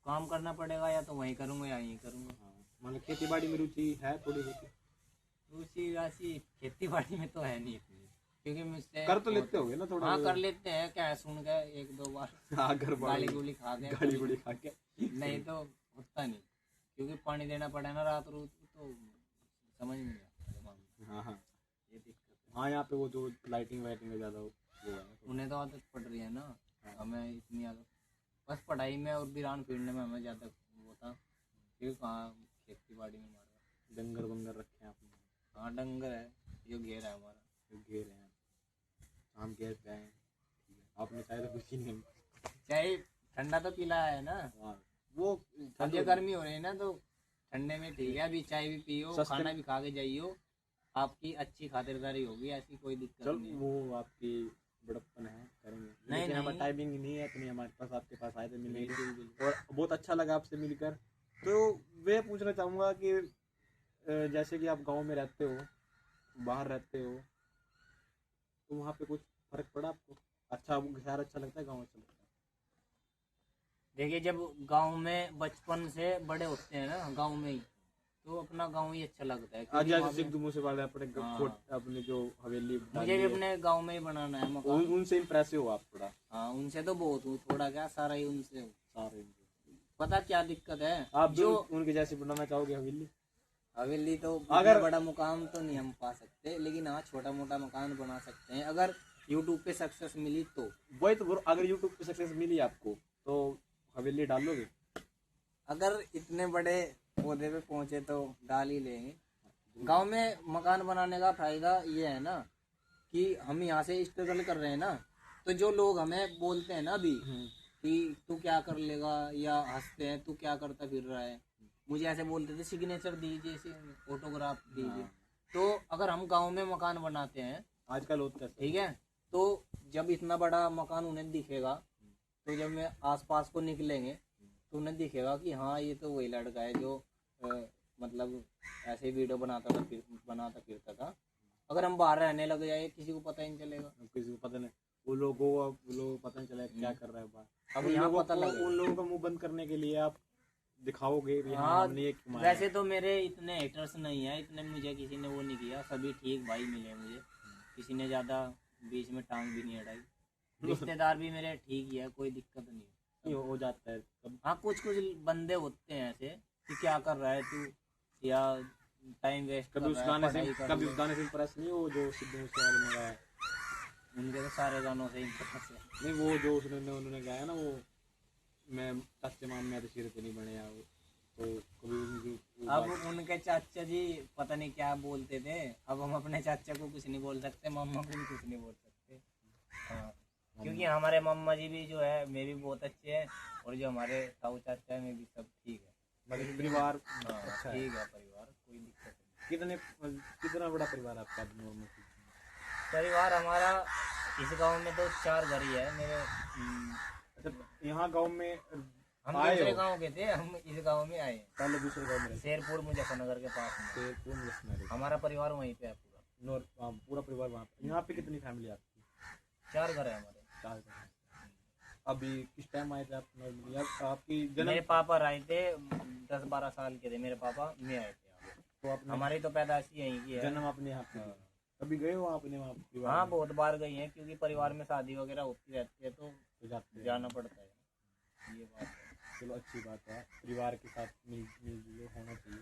काम करना पड़ेगा, या तो वहीं करूँगा या यहीं करूँगा। हाँ, मतलब खेती बाड़ी में रुचि है थोड़ी बहुत? रुचि राशि खेती बाड़ी में तो है नहीं इतनी, क्योंकि मुझसे कर तो लेते होगे ना थोड़ा? हाँ, कर लेते हैं, क्या है, सुन के 1-2 बार हाँ, घर गाली गुली खा के, गाली गुली खा के। नहीं तो होता नहीं, क्योंकि पानी देना पड़े ना रात रोज, तो समझ में नहीं आता दिमाग में। हाँ हाँ ये दिक्कत है। हाँ, यहाँ पे वो जो लाइटिंग वाइटिंग ज़्यादा वो है। उन्हें तो आदत पड़ रही है ना, हमें इतनी आदत बस पढ़ाई में और बिरान फील्ड में हमें ज़्यादा वो था, फिर कहाँ खेती बाड़ी में हमारा। डंगर वंगर रखे हैं आपने? हाँ, डंगर है, ये घेर है हमारा। जो घेर हैं, हम घेर पे आए। ठीक है, आपने चाहे तो कुछ ही नहीं। चाहे ठंडा तो पिला है ना, हाँ, वो अब ये गर्मी हो रही है ना, तो ठंडे में ठीक है, अभी चाय भी पियो, खाना भी खा के जाइयो, आपकी अच्छी खातिरदारी होगी, ऐसी कोई दिक्कत चल, नहीं है। वो आपकी बड़प्पन है, करेंगे। नहीं, लेकिन हमारा नहीं। टाइमिंग नहीं है इतनी हमारे पास, आपके पास आए थे मिलने के लिए, बिल्कुल। और बहुत अच्छा लगा आपसे मिलकर। तो मैं पूछना चाहूँगा कि जैसे कि आप गांव में रहते हो, बाहर रहते हो, तो वहाँ पे कुछ फर्क पड़ा आपको? अच्छा, शहर अच्छा लगता है, गाँव अच्छा लगता है? देखिए, जब गांव में बचपन से बड़े होते हैं ना गांव में ही, तो अपना गांव ही अच्छा लगता है, आज क्योंकि जैसे वहाँ पे- सिख दुमू से वाले अपने हाँ। अपने जो हवेली मुझे भी अपने गांव में ही बनाना है मकान। उनसे इम्प्रेसिव हो आप थोड़ा? हाँ, उनसे तो बहुत हूँ, थोड़ा क्या सारा ही उनसे हूँ। सारे पता क्या दिक्कत है, आप जो उनके जैसे बनाना चाहोगे हवेली? हवेली तो अगर- अगर बड़ा मुकाम तो नहीं हम पा सकते, लेकिन हाँ, छोटा मोटा मकान बना सकते हैं, अगर यूट्यूब पे सक्सेस मिली तो। वही तो, अगर यूट्यूब पे सक्सेस मिली आपको तो हवेली डालोगे? अगर इतने बड़े पौधे पे पहुंचे तो डाल ही लेंगे। गांव में मकान बनाने का फायदा ये है ना कि हम यहाँ से स्ट्रगल कर रहे हैं ना, तो जो लोग हमें बोलते हैं ना अभी कि तू क्या कर लेगा, या हंसते हैं तू क्या करता फिर रहा है, मुझे ऐसे बोलते थे सिग्नेचर दीजिए, फोटोग्राफ दीजिए। तो अगर हम गांव में मकान बनाते हैं आजकल होता है, ठीक है, तो जब इतना बड़ा मकान उन्हें दिखेगा, तो जब मैं आसपास को निकलेंगे तो उन्हें दिखेगा कि हाँ, ये तो वही लड़का है जो मतलब ऐसे वीडियो बनाता फिरता था। अगर हम बाहर रहने लग जाए, किसी को पता ही नहीं चलेगा। किसी को पता नहीं, वो लोगों को पता नहीं चला क्या कर रहा है बाहर। अब यहाँ पता उन लगेगा। लोगों का मुंह बंद करने के लिए आप दिखाओगे भी, हाँ, हाँ, हमने ये कमाया। वैसे तो मेरे इतने हेटर्स नहीं है, इतने मुझे किसी ने वो नहीं किया, सभी ठीक भाई मिले मुझे, किसी ने ज़्यादा बीच में टांग भी नहीं अड़ाई, रिश्तेदार भी मेरे ठीक ही है, कोई दिक्कत नहीं है। नहीं हो जाता है कब? हाँ, कुछ बंदे होते हैं ऐसे कि क्या कर रहा है तू, या टाइम वेस्ट कर कभी उस रहा है, गाने से पढ़ाई कर कभी ले। उस गाने से इम्प्रेस नहीं हो जो सिद्धू मूसेवाले ने गाया? उनके तो सारे गानों से इंटरेस्ट है। नहीं, वो जो उन्होंने गाया ना, वो मैं चाचे माम में सिर पे नहीं बने, तो कभी उनकी अब उनके चाचा जी पता नहीं क्या बोलते थे, अब हम अपने चाचा को कुछ नहीं बोल सकते, मम्मा को भी कुछ नहीं बोल सकते। हाँ, क्योंकि हमारे मम्मा जी भी जो है मैं भी बहुत अच्छे हैं, और जो हमारे ताऊ चाचा है मैं भी सब ठीक है, मतलब परिवार हाँ, अच्छा है। ठीक है परिवार, कोई दिक्कत नहीं। कितना बड़ा परिवार है आपका? परिवार हमारा इस गांव में तो 4 घर ही है मेरे। अच्छा, यहाँ गांव में हम आए दूसरे हो? गांव के थे, हम इस गांव में आए हैं, पहले दूसरे गांव में रहते शेरपुर मुजफ्फरनगर के पास में। थे, कौन रहते? हमारा परिवार वहीं पे है पूरा। पूरा परिवार वहाँ पे। यहाँ पे कितनी फैमिली आपकी? 4 घर है हमारे। 4 घर। अभी किस टाइम आए थे आप नॉर्मली? आपकी मेरे जन्म पापा आए थे 10-12 साल के थे मेरे पापा, मैं आए थे यहाँ। तो आपने हमारी तो पैदाइश ही यहीं की है। जन्म आपने यहाँ पे किया? कभी गए हो आपने वहाँ परिवार हाँ, में? बहुत बार गई हैं, क्योंकि परिवार में शादी वगैरह होती रहती है तो तो जाते हैं। जाना पड़ता है, ये बात है। चलो अच्छी बात है, परिवार के साथ मिलजुल होना चाहिए।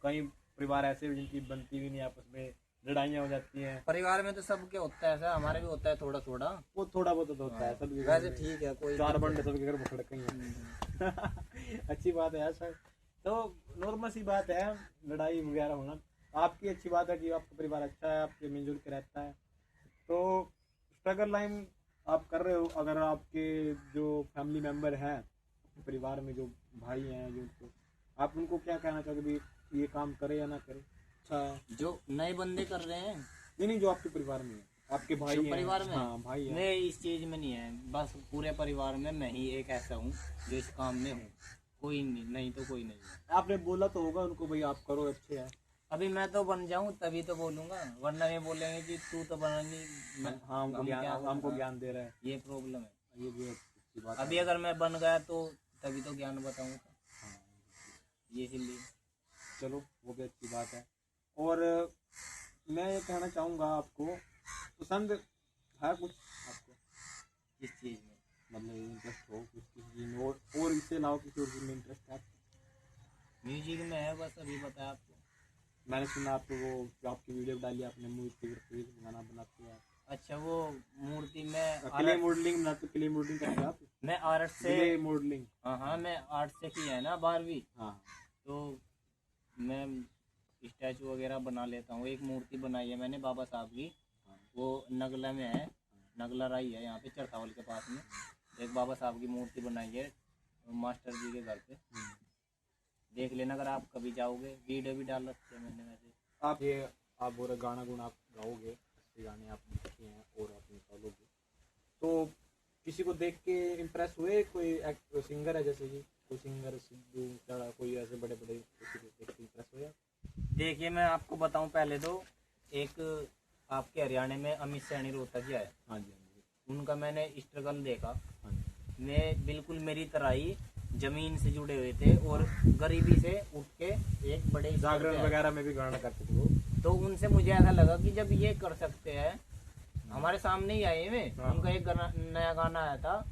कई परिवार ऐसे भी जिनकी बनती भी नहीं, आपस में लड़ाइयाँ हो जाती हैं। परिवार में तो सबके होता है ऐसा, हमारे भी होता है थोड़ा थोड़ा। वो थोड़ा बहुत तो होता है सबके घर वैसे में। ठीक है, कोई चार दिक्कत बंडे सबके घर में खड़के ही हैं। अच्छी बात है यार सर। तो नॉर्मल सी बात है लड़ाई वगैरह होना। आपकी अच्छी बात है कि आपका परिवार अच्छा है, आपके मिलजुल के रहता है। तो स्ट्रगल लाइन आप कर रहे हो, अगर आपके जो फैमिली मेंबर हैं परिवार में, जो भाई हैं, जो तो आप उनको क्या कहना चाहोगे भी ये काम करे या ना करे? अच्छा है। जो नए बंदे कर रहे हैं, नहीं, जो आपके परिवार में है, आपके भाई जो हैं। परिवार में, हाँ भाई हैं। मैं इस चीज में नहीं है, बस पूरे परिवार में मैं ही एक ऐसा हूँ जो इस काम में हूँ, कोई नहीं तो कोई नहीं है। आपने बोला तो होगा उनको भाई आप करो, अच्छे है। अभी मैं तो बन जाऊं तभी तो बोलूंगा, वरना ये बोलेंगे कि तू तो बना नहीं, हाँ हमको हाँ, ज्ञान दे रहा है। ये प्रॉब्लम है। ये भी अच्छी बात अभी है। अगर मैं बन गया तो तभी तो ज्ञान बताऊंगा, हाँ, ये इसलिए। चलो वो भी अच्छी बात है। और मैं ये कहना चाहूँगा आपको, पसंद है कुछ आपको इस चीज में मतलब इंटरेस्ट हो कुछ किसी चीज़ में, और इससे अलावा किसी और चीज़ में इंटरेस्ट है आपको? म्यूजिक में है, बस अभी बताया आपको। मैंने सुना आपको वो जो आपकी वीडियो डाली आपने मूर्ति गाना बनाते हो आप। अच्छा, वो मूर्ति में क्ले मॉडलिंग बनाते, क्ले मॉडलिंग करते हो आप? मैं आर्ट से, क्ले मॉडलिंग। हाँ मैं आर्ट से किया है ना 12वीं, हाँ तो मैं स्टैचू वगैरह बना लेता हूँ। एक मूर्ति बनाई है मैंने बाबा साहब की, वो नगला में है, नगला राई है यहाँ पे चरथावल के पास में। एक बाबा साहब की मूर्ति बनाई है मास्टर जी के घर पे, देख लेना अगर आप कभी जाओगे, वीडियो भी डाल रखी है मैंने वैसे। आप बोल रहे गाना गुना आप गाओगे, अच्छे गाने आप लिखते हैं और आप निकालोगे, तो किसी को देख के इम्प्रेस हुए? कोई सिंगर है जैसे कि कोई सिंगर सिद्धू चढ़ा, कोई ऐसे बड़े बड़े किसी को देख के इम्प्रेस हुआ? देखिए मैं आपको बताऊं, पहले तो एक आपके हरियाणा में अमित सैनी रोहतक आए, हाँ जी, हाँ जी, उनका मैंने स्ट्रगल देखा। हाँ जी। मैं बिल्कुल मेरी तरह ही जमीन से जुड़े हुए थे और गरीबी से उठ के एक बड़े स्तर पे जागरण आए। वगैरह में भी गाना करते थे वो। तो उनसे मुझे ऐसा लगा कि जब ये कर सकते हैं, हमारे सामने ही आए हुए। हाँ। उनका एक नया गाना आया था,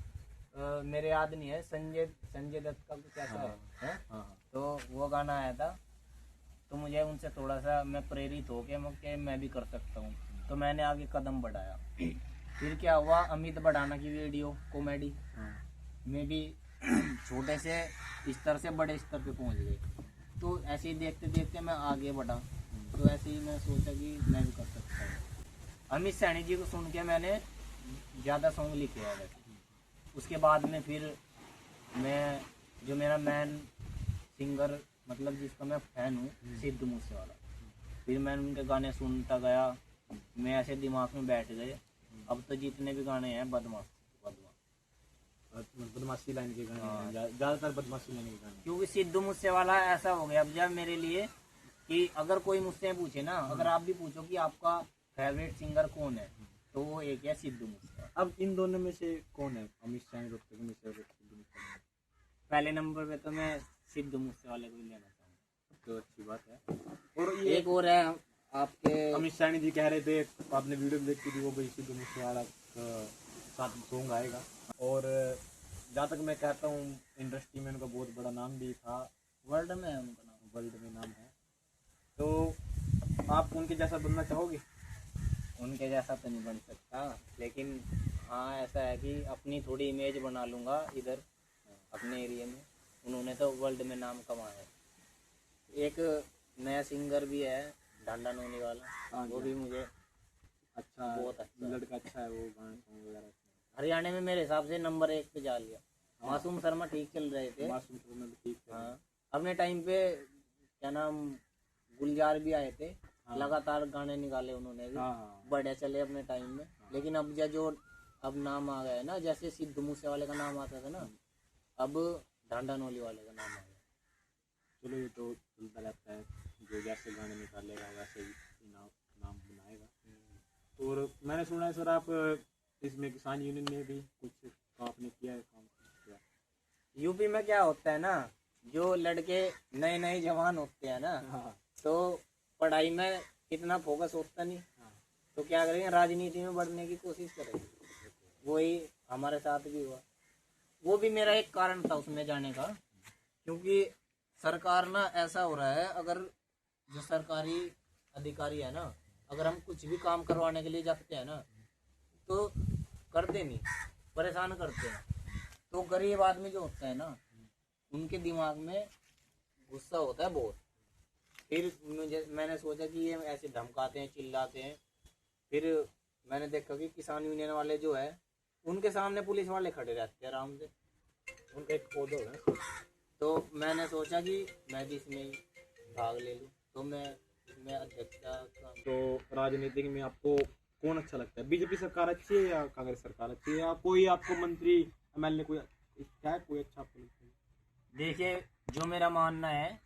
मेरे याद नहीं है, संजय दत्त का कुछ ऐसा है? हाँ। तो वो गाना आया था, तो मुझे उनसे थोड़ा सा मैं प्रेरित हो के मैं भी कर सकता हूँ, तो मैंने आगे कदम बढ़ाया। फिर क्या हुआ, अमित बढ़ाना की वीडियो कॉमेडी में भी छोटे से स्तर से बड़े स्तर पे पहुंच गए। तो ऐसे ही देखते देखते मैं आगे बढ़ा, तो ऐसे ही मैं सोचा कि मैं भी कर सकता हूँ। अमित सैनी जी को सुन के मैंने ज़्यादा सॉन्ग लिखे हैं वैसे। उसके बाद में फिर मैं, जो मेरा मैन सिंगर मतलब जिसका मैं फैन हूँ, सिद्धू मूसेवाला, फिर मैं उनके गाने सुनता गया, मैं ऐसे दिमाग में बैठ गए। अब तो जितने भी गाने हैं बदमाशी लाइन के गाने हाँ। ज्यादातर बदमाशी लाइन के गाने। क्योंकि सिद्धू मूसेवाला ऐसा हो गया अब जब मेरे लिए कि अगर कोई मुझसे पूछे ना, अगर आप भी पूछो कि आपका फेवरेट सिंगर कौन है, तो वो एक है सिद्धू मूसेवाला। अब इन दोनों में से कौन है, अमित सैनी रोहतक में से सिद्धू मूसेवाला? पहले नंबर पे तो मैं सिद्धू मूसेवाले को ही लेना चाहूँगा। तो अच्छी बात है। और ये एक और है आपके, अमित सैनी जी कह रहे थे, आपने वीडियो में देखी थी, वो भाई सिद्धू मूसेवाला का साथ सॉन्ग आएगा। और जहाँ तक मैं कहता हूँ इंडस्ट्री में उनका बहुत बड़ा नाम भी था, वर्ल्ड में है उनका नाम, वर्ल्ड में नाम है। तो आप उनके जैसा बनना चाहोगे? उनके जैसा तो नहीं बन सकता, लेकिन हाँ ऐसा है कि अपनी थोड़ी इमेज बना लूँगा इधर अपने एरिया में। उन्होंने तो वर्ल्ड में नाम कमाया है। एक नया सिंगर भी है डांडा नोनी वाला, वो भी मुझे अच्छा, बहुत अच्छा लड़का अच्छा है, वो गाने सॉन्ग वगैरह हरियाणा में मेरे हिसाब से नंबर 1 पे जा लिया। मासूम शर्मा ठीक चल रहे थे, मासूम शर्मा भी ठीक है। हाँ अपने टाइम पे क्या नाम, गुलजार भी आए थे, लगातार गाने निकाले उन्होंने भी, बड़े चले अपने टाइम में। लेकिन अब जो अब नाम आ गया है ना, जैसे सिद्धू मूसेवाले का नाम आता था ना, अब डांडा नोली वाले का नाम आ गया। चलो ये तो चलता रहता है, जो जैसे गाने निकालेगा वैसे ही नाम बनाएगा। और मैंने सुना है सर आप इसमें किसान यूनियन में भी कुछ आपने किया है, काम किया? यूपी में क्या होता है ना, जो लड़के नए नए जवान होते हैं ना, तो पढ़ाई में इतना फोकस होता नहीं, तो क्या करेंगे, राजनीति में बढ़ने की कोशिश करेंगे। वही हमारे साथ भी हुआ, वो भी मेरा एक कारण था उसमें जाने का, क्योंकि सरकार ना ऐसा हो रहा है, अगर जो सरकारी अधिकारी है ना, अगर हम कुछ भी काम करवाने के लिए जाते हैं ना तो करते नहीं, परेशान करते हैं। तो गरीब आदमी जो होता है ना, उनके दिमाग में गुस्सा होता है बहुत। फिर मैंने सोचा कि ये ऐसे धमकाते हैं, चिल्लाते हैं। फिर मैंने देखा कि किसान यूनियन वाले जो है उनके सामने पुलिस वाले खड़े रहते हैं आराम से, उनका एक पौधा है। तो मैंने सोचा कि मैं भी इसमें भाग ले लूँ, तो मैं इसमें अध्यक्षता का। तो राजनीति में आपको कौन अच्छा लगता है? बीजेपी सरकार अच्छी है या कांग्रेस सरकार अच्छी है, या कोई आपको मंत्री एमएलए कोई क्या है, कोई अच्छा आपको लगता है? देखिए, जो मेरा मानना है,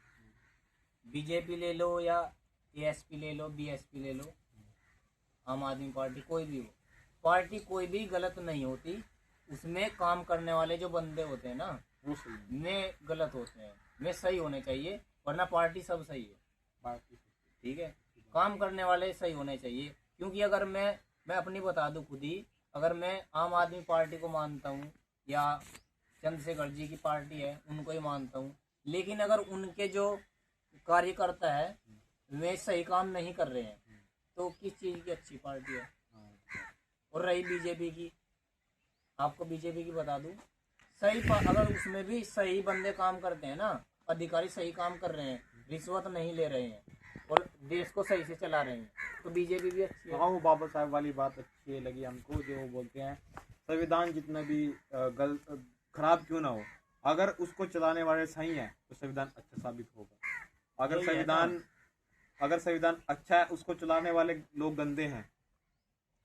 बीजेपी ले लो या एएसपी ले लो, बीएसपी ले लो, आम आदमी पार्टी, कोई भी हो पार्टी, कोई भी गलत नहीं होती। उसमें काम करने वाले जो बंदे होते हैं ना, वो सही है। में गलत होते हैं, में सही होने चाहिए, वरना पार्टी सब सही है। पार्टी ठीक है, काम करने वाले सही होने चाहिए। क्योंकि अगर मैं अपनी बता दूं खुद ही, अगर मैं आम आदमी पार्टी को मानता हूँ या चंद्रशेखर जी की पार्टी है उनको ही मानता हूँ, लेकिन अगर उनके जो कार्यकर्ता है वे सही काम नहीं कर रहे हैं तो किस चीज़ की अच्छी पार्टी है। और रही बीजेपी की, आपको बीजेपी की बता दूं, अगर उसमें भी सही बंदे काम करते हैं ना, अधिकारी सही काम कर रहे हैं, रिश्वत नहीं ले रहे हैं और देश को सही से चला रहे हैं, तो बीजेपी भी अच्छी है। हाँ, वो बाबा साहब वाली बात अच्छी लगी हमको, जो बोलते हैं संविधान जितना भी गलत खराब क्यों ना हो, अगर उसको चलाने वाले सही हैं तो संविधान अच्छा साबित होगा। अगर संविधान अच्छा है, उसको चलाने वाले लोग गंदे हैं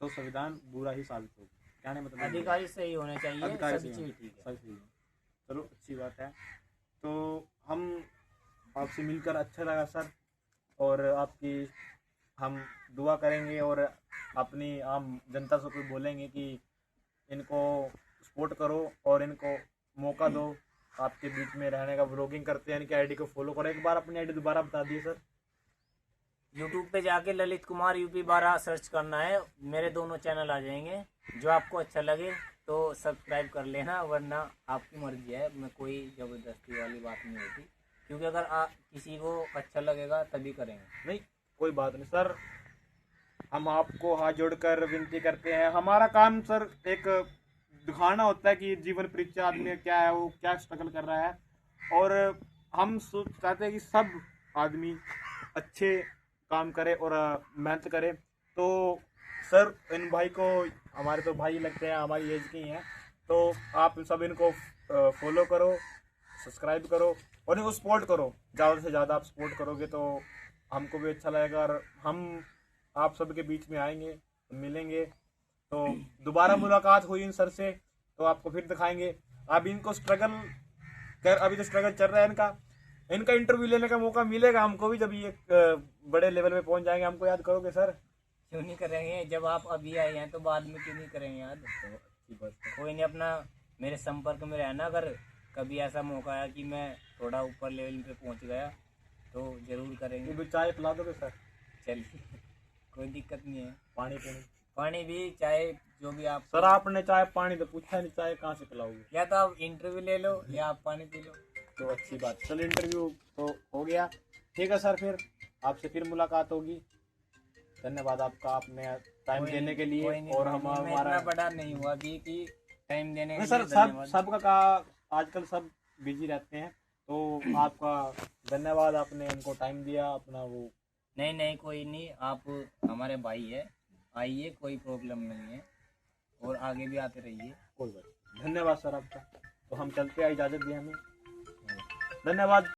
तो संविधान बुरा ही साबित होगा। क्या नहीं, मतलब अधिकारी सही होने चाहिए, अधिकारी सब सही चीज़ ठीक है। सही है। चलो, अच्छी बात है। तो हम आपसे मिलकर अच्छा लगा सर, और आपकी हम दुआ करेंगे और अपनी आम जनता से भी बोलेंगे कि इनको सपोर्ट करो और इनको मौका दो, आपके बीच में रहने का। व्लॉगिंग करते हैं, इनकी आईडी को फॉलो करो। एक बार अपनी आईडी दोबारा बता दिए सर। यूट्यूब पे जाके ललित कुमार यूपी 12 सर्च करना है, मेरे दोनों चैनल आ जाएंगे। जो आपको अच्छा लगे तो सब्सक्राइब कर लेना, वरना आपकी मर्जी है, मैं कोई ज़बरदस्ती वाली बात नहीं होती। क्योंकि अगर किसी को अच्छा लगेगा तभी करेंगे। नहीं, कोई बात नहीं सर, हम आपको हाथ जोड़कर विनती करते हैं। हमारा काम सर एक दिखाना होता है कि जीवन परीक्षा आदमी क्या है, वो क्या स्ट्रगल कर रहा है, और हम चाहते हैं कि सब आदमी अच्छे काम करे और मेहनत करे। तो सर, इन भाई को, हमारे तो भाई लगते हैं, हमारी एज के ही हैं, तो आप सब इनको फॉलो करो, सब्सक्राइब करो और इनको सपोर्ट करो। ज़्यादा से ज़्यादा आप सपोर्ट करोगे तो हमको भी अच्छा लगेगा, और हम आप सबके बीच में आएंगे, मिलेंगे। तो दोबारा मुलाकात हुई इन सर से तो आपको फिर दिखाएंगे। अब इनको अभी तो स्ट्रगल चल रहा है इनका इंटरव्यू लेने का मौका मिलेगा हमको भी, जब ये बड़े लेवल पे पहुंच जाएंगे। हमको याद करोगे सर? क्यों नहीं करेंगे, जब आप अभी आए हैं तो बाद में क्यों नहीं करेंगे याद। तो अच्छी बात है। कोई नहीं, अपना मेरे संपर्क में रहना। अगर कभी ऐसा मौका आया कि मैं थोड़ा ऊपर लेवल पे पहुंच गया तो जरूर करेंगे। तो चाय पिला दोगे सर? चलिए, कोई दिक्कत नहीं है। पानी भी, चाहे जो भी आप। सर, आपने चाय पानी तो पूछा नहीं, चाय कहाँ से पिलाओगे? या तो आप इंटरव्यू ले लो या आप पानी पी लो। तो अच्छी बात। चलो, इंटरव्यू तो हो गया, ठीक है सर, फिर आपसे फिर मुलाकात होगी। धन्यवाद आपका, आपने टाइम देने के लिए। और हमारा बड़ा नहीं हुआ कि टाइम देने के सर, सबका आजकल सब बिजी रहते हैं, तो आपका धन्यवाद, आपने इनको टाइम दिया अपना। वो नहीं, कोई नहीं, आप हमारे भाई है, आइए, कोई प्रॉब्लम नहीं है, और आगे भी आते रहिए। कोई बात। धन्यवाद सर आपका। तो हम चलते हैं, इजाज़त दी हमें। धन्यवाद।